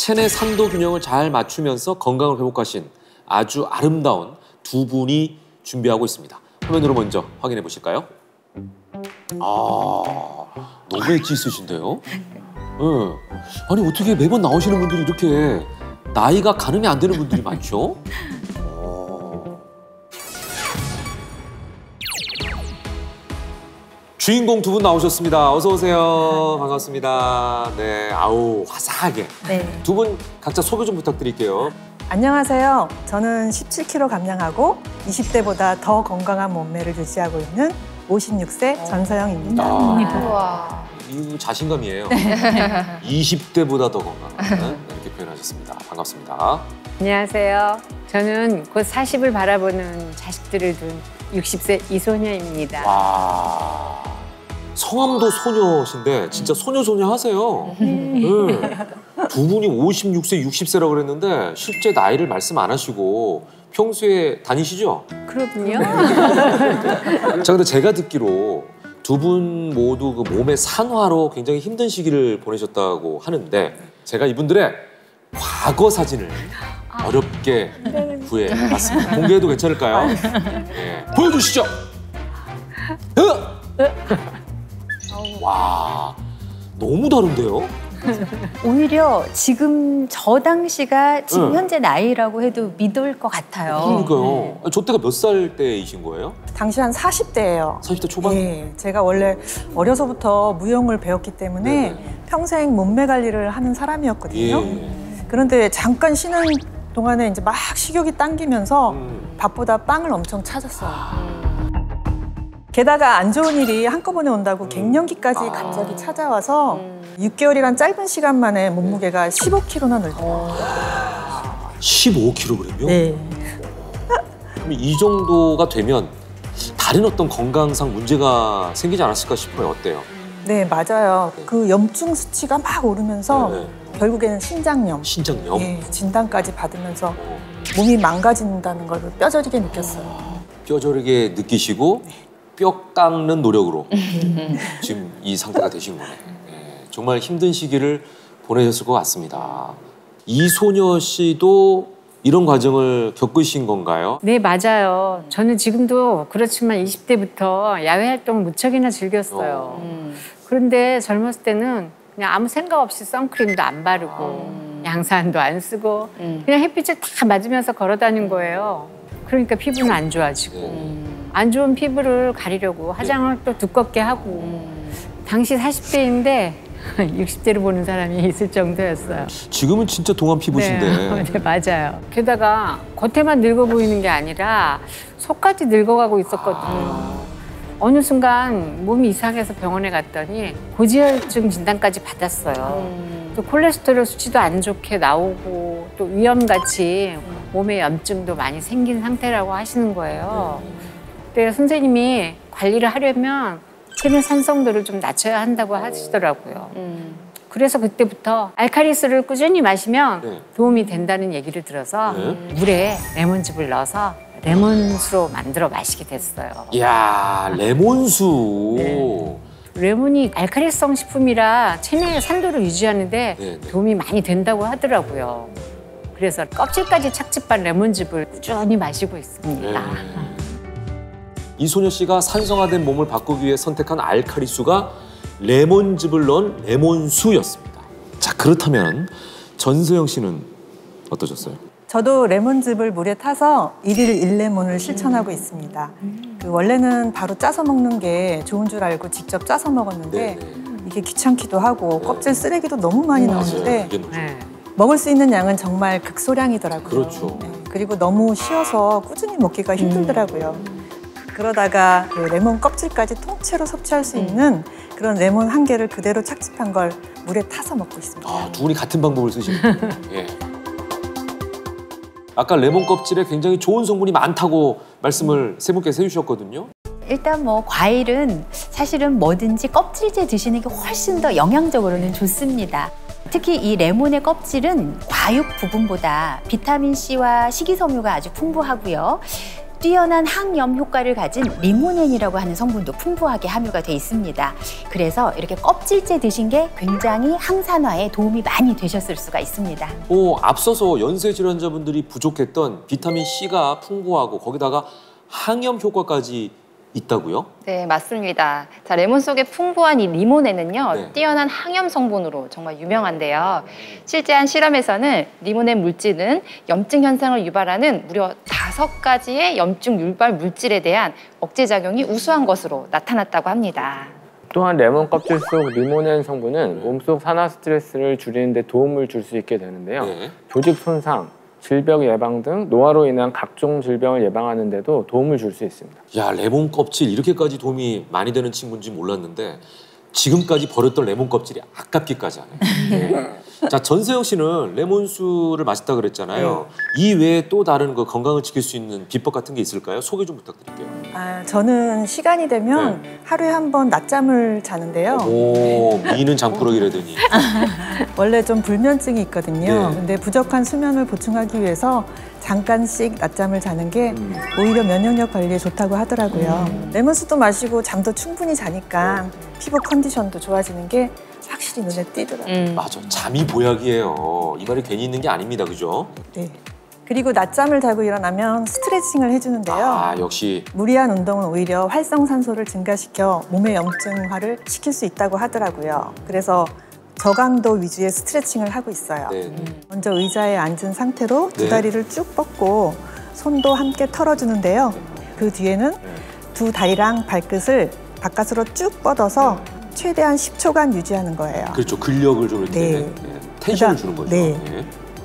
체내 산도 균형을 잘 맞추면서 건강을 회복하신 아주 아름다운 두 분이 준비하고 있습니다. 화면으로 먼저 확인해 보실까요? 아, 너무 엣지 있으신데요? 응. 아니 어떻게 매번 나오시는 분들이 이렇게 나이가 가늠이 안 되는 분들이 많죠? 주인공 두 분 나오셨습니다. 어서 오세요. 반갑습니다. 네, 아우 화사하게. 네. 두 분 각자 소개 좀 부탁드릴게요. 안녕하세요. 저는 17kg 감량하고 20대보다 더 건강한 몸매를 유지하고 있는 56세 전서영입니다. 우와. 이 자신감이에요. 20대보다 더 건강한 이렇게 표현하셨습니다. 반갑습니다. 안녕하세요. 저는 곧 40을 바라보는 자식들을 둔 60세 이소녀입니다. 와, 성함도 소녀신데 진짜 소녀 하세요. 네. 두 분이 56세, 60세라고 그랬는데 실제 나이를 말씀 안 하시고 평소에 다니시죠? 그렇군요. 자, 근데 제가 듣기로 두 분 모두 그 몸의 산화로 굉장히 힘든 시기를 보내셨다고 하는데 제가 이분들의 과거 사진을 어렵게 구해봤습니다. 공개해도 괜찮을까요? 네. 보여주시죠. 와, 너무 다른데요? 오히려 지금 저 당시가 지금 현재 나이라고 해도 믿을 것 같아요. 그러니까요. 저 때가 몇 살 때이신 거예요? 당시 한 40대예요. 40대 초반? 네, 제가 원래 어려서부터 무용을 배웠기 때문에 네네. 평생 몸매 관리를 하는 사람이었거든요. 예. 그런데 잠깐 쉬는 동안에 이제 막 식욕이 당기면서 밥보다 빵을 엄청 찾았어요. 게다가 안 좋은 일이 한꺼번에 온다고 갱년기까지 갑자기 찾아와서 6개월이란 짧은 시간 만에 몸무게가 15kg나 늘더라고요. 15kg요? 네. 그럼 이 정도가 되면 다른 어떤 건강상 문제가 생기지 않았을까 싶어요. 어때요? 네, 맞아요. 그 염증 수치가 막 오르면서 네. 결국에는 신장염. 신장염? 네, 진단까지 받으면서 몸이 망가진다는 걸 뼈저리게 느꼈어요. 뼈저리게 느끼시고 뼈 깎는 노력으로 지금 이 상태가 되신 거네. 네, 정말 힘든 시기를 보내셨을 것 같습니다. 이소녀 씨도 이런 과정을 겪으신 건가요? 네, 맞아요. 저는 지금도 그렇지만 20대부터 야외 활동을 무척이나 즐겼어요. 그런데 젊었을 때는 그냥 아무 생각 없이 선크림도 안 바르고 양산도 안 쓰고 그냥 햇빛을 다 맞으면서 걸어 다닌 거예요. 그러니까 피부는 안 좋아지고 안 좋은 피부를 가리려고 화장을 또 두껍게 하고 당시 40대인데 60대로 보는 사람이 있을 정도였어요. 지금은 진짜 동안 피부신데. 네, 맞아요. 게다가 겉에만 늙어 보이는 게 아니라 속까지 늙어가고 있었거든요. 어느 순간 몸이 이상해서 병원에 갔더니 고지혈증 진단까지 받았어요. 또 콜레스테롤 수치도 안 좋게 나오고 또 위염같이 몸에 염증도 많이 생긴 상태라고 하시는 거예요. 그때 선생님이 관리를 하려면 체내 산성도를 좀 낮춰야 한다고 하시더라고요. 그래서 그때부터 알칼리수를 꾸준히 마시면 도움이 된다는 얘기를 들어서 물에 레몬즙을 넣어서 레몬수로 만들어 마시게 됐어요. 이야, 레몬수. 네. 레몬이 알칼리성 식품이라 체내의 산도를 유지하는데 도움이 많이 된다고 하더라고요. 그래서 껍질까지 착즙한 레몬즙을 꾸준히 마시고 있습니다. 이소녀 씨가 산성화된 몸을 바꾸기 위해 선택한 알칼리수가 레몬즙을 넣은 레몬수였습니다. 자, 그렇다면 전서영 씨는 어떠셨어요? 저도 레몬즙을 물에 타서 1일 1레몬을 실천하고 있습니다. 원래는 바로 짜서 먹는 게 좋은 줄 알고 직접 짜서 먹었는데 이게 귀찮기도 하고 껍질 쓰레기도 너무 많이 나오는데 먹을 수 있는 양은 정말 극소량이더라고요. 그렇죠. 네, 그리고 너무 쉬워서 꾸준히 먹기가 힘들더라고요. 그러다가 그 레몬 껍질까지 통째로 섭취할 수 있는 그런 레몬 한 개를 그대로 착즙한 걸 물에 타서 먹고 있습니다. 아, 두 분이 같은 방법을 쓰시네요. 예. 아까 레몬 껍질에 굉장히 좋은 성분이 많다고 말씀을 세 분께서 해주셨거든요. 일단 뭐 과일은 사실은 뭐든지 껍질째 드시는 게 훨씬 더 영양적으로는 좋습니다. 특히 이 레몬의 껍질은 과육 부분보다 비타민 C와 식이섬유가 아주 풍부하고요. 뛰어난 항염 효과를 가진 리모넨이라고 하는 성분도 풍부하게 함유가 돼 있습니다. 그래서 이렇게 껍질째 드신 게 굉장히 항산화에 도움이 많이 되셨을 수가 있습니다. 앞서서 연세 질환자분들이 부족했던 비타민 C가 풍부하고 거기다가 항염 효과까지 있다고요? 네, 맞습니다. 자, 레몬 속에 풍부한 이 리모넨은요, 네. 뛰어난 항염 성분으로 정말 유명한데요. 실제 한 실험에서는 리모넨 물질은 염증 현상을 유발하는 무려 5가지의 염증 유발 물질에 대한 억제 작용이 우수한 것으로 나타났다고 합니다. 또한 레몬 껍질 속 리모넨 성분은 몸속 산화 스트레스를 줄이는 데 도움을 줄 수 있게 되는데요. 네. 조직 손상, 질병 예방 등 노화로 인한 각종 질병을 예방하는 데도 도움을 줄 수 있습니다. 야, 레몬 껍질 이렇게까지 도움이 많이 되는 친구인지 몰랐는데 지금까지 버렸던 레몬 껍질이 아깝기까지 하네요. 네. 자, 전세영 씨는 레몬수를 마셨다 그랬잖아요. 이 외에 또 다른 그 건강을 지킬 수 있는 비법 같은 게 있을까요? 소개 좀 부탁드릴게요. 저는 시간이 되면 하루에 한 번 낮잠을 자는데요. 오, 미는 장꾸러기라더니. 원래 좀 불면증이 있거든요. 네. 근데 부족한 수면을 보충하기 위해서 잠깐씩 낮잠을 자는 게 오히려 면역력 관리에 좋다고 하더라고요. 레몬수도 마시고 잠도 충분히 자니까 피부 컨디션도 좋아지는 게 확실히 눈에 띄더라고요. 맞아, 잠이 보약이에요. 이 말이 괜히 있는 게 아닙니다, 그죠? 네. 그리고 낮잠을 자고 일어나면 스트레칭을 해주는데요. 아, 역시. 무리한 운동은 오히려 활성산소를 증가시켜 몸의 염증화를 시킬 수 있다고 하더라고요. 그래서 저강도 위주의 스트레칭을 하고 있어요. 네. 먼저 의자에 앉은 상태로 두 네. 다리를 쭉 뻗고 손도 함께 털어주는데요. 그 뒤에는 두 다리랑 발끝을 바깥으로 쭉 뻗어서 최대한 10초간 유지하는 거예요. 그렇죠. 근력을 좀 이렇게 네. 텐션을 주는 거죠. 네.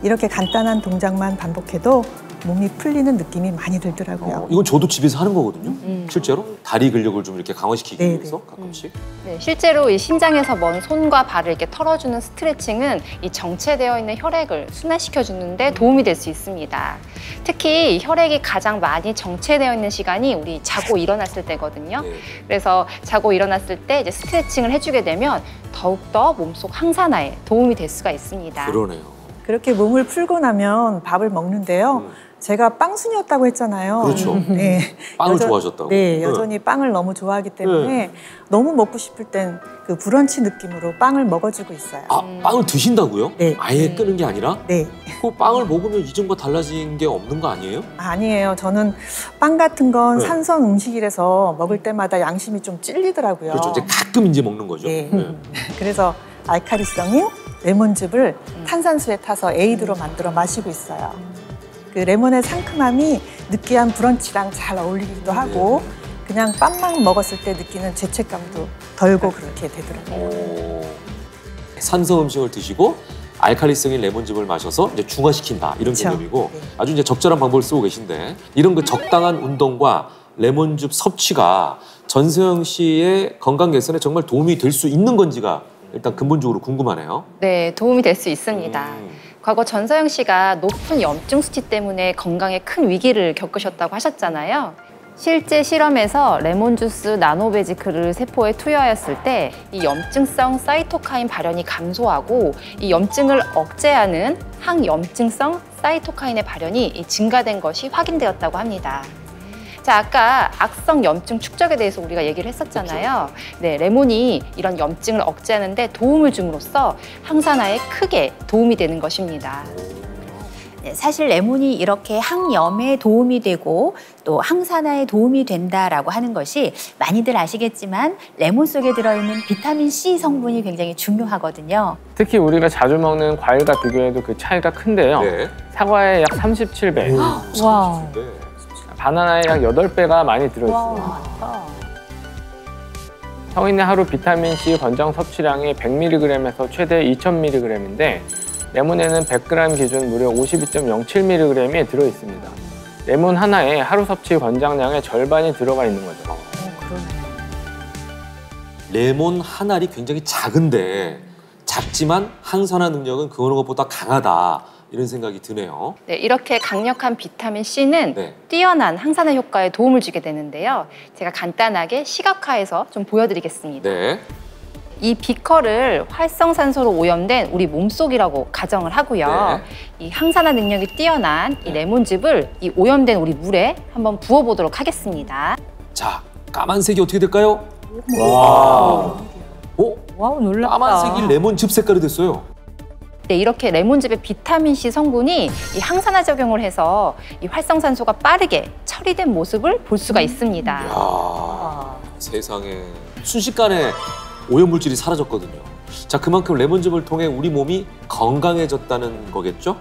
이렇게 간단한 동작만 반복해도 몸이 풀리는 느낌이 많이 들더라고요. 이건 저도 집에서 하는 거거든요. 실제로 다리 근력을 좀 이렇게 강화시키기 네, 위해서 가끔씩. 네, 실제로 이 심장에서 먼 손과 발을 이렇게 털어주는 스트레칭은 이 정체되어 있는 혈액을 순환시켜 주는데 도움이 될 수 있습니다. 특히 혈액이 가장 많이 정체되어 있는 시간이 우리 자고 일어났을 때거든요. 네. 그래서 자고 일어났을 때 이제 스트레칭을 해주게 되면 더욱더 몸속 항산화에 도움이 될 수가 있습니다. 그러네요. 그렇게 몸을 풀고 나면 밥을 먹는데요. 제가 빵순이였다고 했잖아요. 그렇죠. 네. 빵을 좋아하셨다고. 네, 여전히 빵을 너무 좋아하기 때문에 너무 먹고 싶을 땐 그 브런치 느낌으로 빵을 먹어주고 있어요. 아, 빵을 드신다고요? 네. 아예 끄는 게 아니라? 네. 그 빵을 먹으면 이전과 달라진 게 없는 거 아니에요? 아니에요. 저는 빵 같은 건 네. 산성 음식이라서 먹을 때마다 양심이 좀 찔리더라고요. 그렇죠. 이제 가끔 이제 먹는 거죠. 네. 그래서 알칼리성인 레몬즙을 탄산수에 타서 에이드로 만들어 마시고 있어요. 그 레몬의 상큼함이 느끼한 브런치랑 잘 어울리기도 하고 그냥 빵만 먹었을 때 느끼는 죄책감도 덜고 그렇게 되더라고요. 산성 음식을 드시고 알칼리성인 레몬즙을 마셔서 이제 중화시킨다 이런 그렇죠. 개념이고 네. 아주 이제 적절한 방법을 쓰고 계신데 이런 그 적당한 운동과 레몬즙 섭취가 전세영 씨의 건강 개선에 정말 도움이 될 수 있는 건지가 일단 근본적으로 궁금하네요. 네, 도움이 될 수 있습니다. 과거 전서영 씨가 높은 염증 수치 때문에 건강에 큰 위기를 겪으셨다고 하셨잖아요. 실제 실험에서 레몬 주스 나노베지클을 세포에 투여하였을 때 이 염증성 사이토카인 발현이 감소하고 이 염증을 억제하는 항염증성 사이토카인의 발현이 증가된 것이 확인되었다고 합니다. 자, 아까 악성 염증 축적에 대해서 우리가 얘기를 했었잖아요. 네, 레몬이 이런 염증을 억제하는 데 도움을 줌으로써 항산화에 크게 도움이 되는 것입니다. 네, 사실 레몬이 이렇게 항염에 도움이 되고 또 항산화에 도움이 된다라고 하는 것이 많이들 아시겠지만 레몬 속에 들어있는 비타민 C 성분이 굉장히 중요하거든요. 특히 우리가 자주 먹는 과일과 비교해도 그 차이가 큰데요. 네. 사과의 약 37배, 와. 바나나의 약 8배가 많이 들어있습니다. 성인의 하루 비타민C 권장 섭취량이 100mg에서 최대 2000mg인데 레몬에는 100g 기준 무려 52.07mg이 들어있습니다. 레몬 하나에 하루 섭취 권장량의 절반이 들어가 있는 거죠. 레몬 한 알이 굉장히 작은데 작지만 항산화 능력은 그 어느 것보다 강하다 이런 생각이 드네요. 네, 이렇게 강력한 비타민 C는 네. 뛰어난 항산화 효과에 도움을 주게 되는데요. 제가 간단하게 시각화해서 좀 보여드리겠습니다. 네. 이 비커를 활성산소로 오염된 우리 몸속이라고 가정을 하고요. 이 항산화 능력이 뛰어난 이 레몬즙을 이 오염된 우리 물에 한번 부어보도록 하겠습니다. 자, 까만색이 어떻게 될까요? 와. 와우, 놀랍다. 까만색이 레몬즙 색깔이 됐어요. 네, 이렇게 레몬즙의 비타민C 성분이 이 항산화 작용을 해서 이 활성산소가 빠르게 처리된 모습을 볼 수가 있습니다. 이야, 세상에. 순식간에 오염물질이 사라졌거든요. 자, 그만큼 레몬즙을 통해 우리 몸이 건강해졌다는 거겠죠?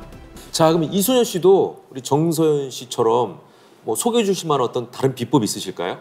자, 그럼 이소연 씨도 우리 정서연 씨처럼 뭐 소개해 주실 만한 어떤 다른 비법 있으실까요?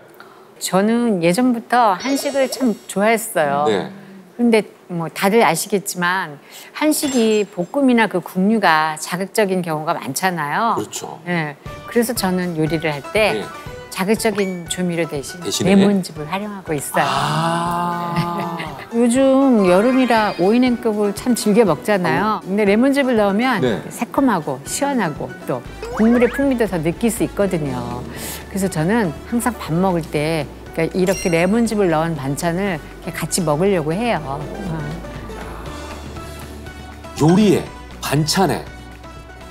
저는 예전부터 한식을 참 좋아했어요. 네. 근데 뭐 다들 아시겠지만 한식이 볶음이나 그 국류가 자극적인 경우가 많잖아요. 그렇죠. 네. 그래서 저는 요리를 할 때 네. 자극적인 조미료 대신에? 레몬즙을 활용하고 있어요. 아. 요즘 여름이라 오이냉국을 참 즐겨 먹잖아요. 근데 레몬즙을 넣으면 네. 새콤하고 시원하고 또 국물의 풍미도 더 느낄 수 있거든요. 그래서 저는 항상 밥 먹을 때 그러니까 이렇게 레몬즙을 넣은 반찬을 이렇게 같이 먹으려고 해요. 요리에, 반찬에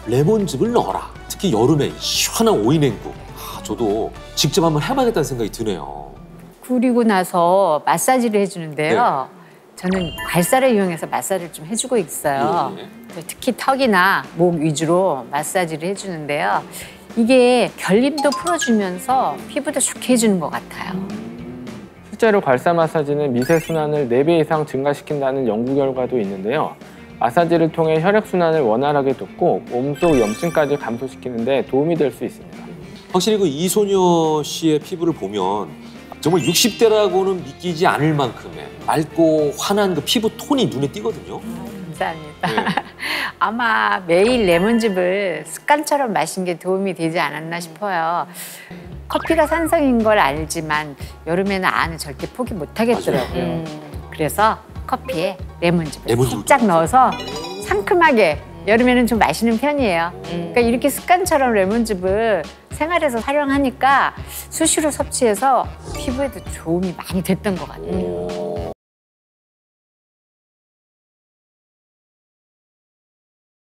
레몬즙을 넣어라. 특히 여름에 시원한 오이냉국. 아, 저도 직접 한번 해봐야겠다는 생각이 드네요. 그리고 나서 마사지를 해주는데요. 저는 괄사를 이용해서 마사지를 좀 해주고 있어요. 예. 특히 턱이나 목 위주로 마사지를 해주는데요. 이게 결림도 풀어주면서 피부도 좋게 해주는 것 같아요. 실제로 괄사 마사지는 미세순환을 4배 이상 증가시킨다는 연구 결과도 있는데요. 마사지를 통해 혈액순환을 원활하게 돕고 몸속 염증까지 감소시키는 데 도움이 될 수 있습니다. 확실히 그 이소녀 씨의 피부를 보면 정말 60대라고는 믿기지 않을 만큼의 맑고 환한 그 피부 톤이 눈에 띄거든요. 감사합니다. 네. 아마 매일 레몬즙을 습관처럼 마신 게 도움이 되지 않았나 싶어요. 커피가 산성인 걸 알지만 여름에는 안을 절대 포기 못 하겠더라고요. 그래서 커피에 레몬즙을 레몬즙을 살짝 넣어서 상큼하게 여름에는 좀 마시는 편이에요. 그러니까 이렇게 습관처럼 레몬즙을 생활에서 활용하니까 수시로 섭취해서 피부에도 도움이 많이 됐던 것 같아요.